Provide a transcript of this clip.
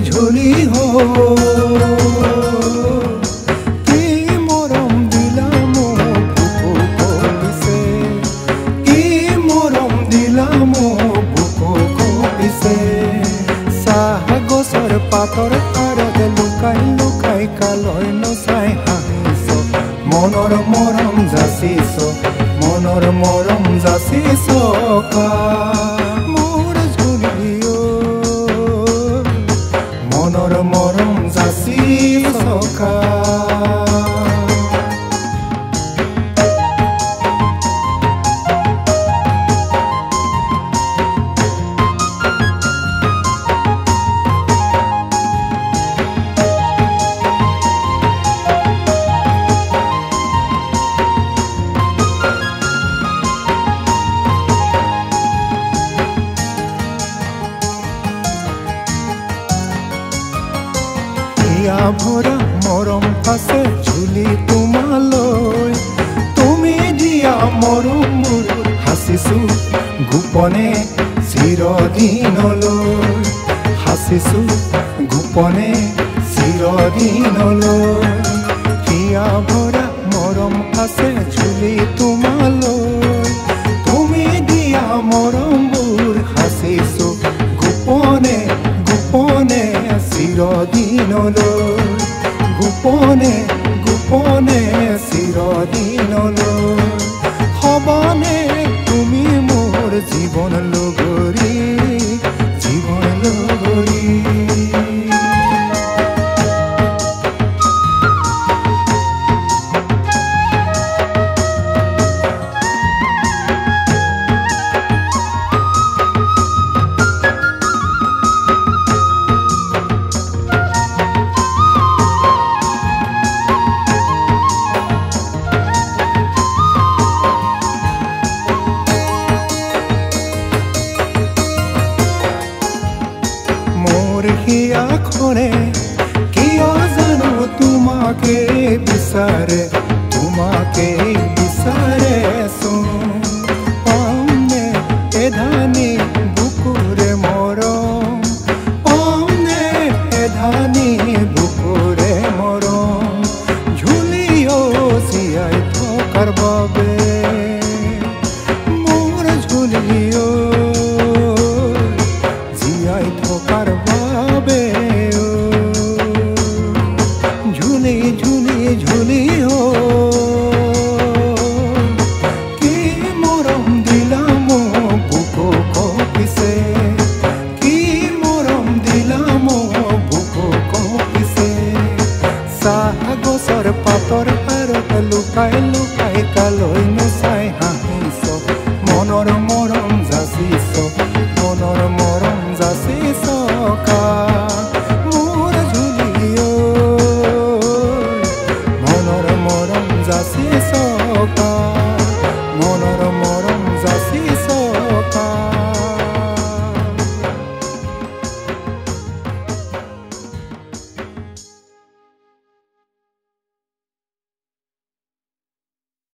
ঝুলি হো কি মৰম দিলাম বুকু কপিছে কি মৰম দিলাম বুকু কপিছে চাহ গছৰ পাতৰ আঁৰত লুকাই লুকাই কালৈ নচাই হাঁহিছ মনৰ মৰম যাচিছ মনৰ মৰম যাচিছ কা মোৰ ঝুলিও মনৰ মৰম যাচিছ কা ভৰা মৰম আছে ঝুলি তোমালৈ তুমি দিয়া মৰমবোৰ হাঁচিছো গোপনে চিৰদিনলৈ হাঁচিছো গোপনে চিৰদিনলৈ হিয়া ভৰা মৰম আছে ঝুলি তোমালৈ তুমি দিয়া মৰমবোৰ হাঁচিছো গোপনে গোপনে চিৰদিনলৈ গোপনে গোপনে চিৰদিনলৈ হবানে তুমি মোৰ জীৱন লগৰী জীৱন লগৰী হিয়াখনে কিয় জানো তোমাকে বিচাৰে তোমাকে বিচাৰেচোন পামনে এধানি বুকুৰে মৰম পামনে এধানি বুকুৰে মৰম ঝুলিও জীয়াই থকাৰ বাবে মোৰ ঝুলিও জীয়াই থকাৰ ঝুলি ঝুলি ঝুলি হো কি মৰম দিলাম বুকু কপিছে কি মৰম দিলাম বুকু কপিছে চাহ গছৰ পাতৰ আঁৰত লুকাই লুকাই কালৈ নচাই হাঁহিছ মনৰ মৰম যাচিছ মনৰ মৰম যাচিছ কা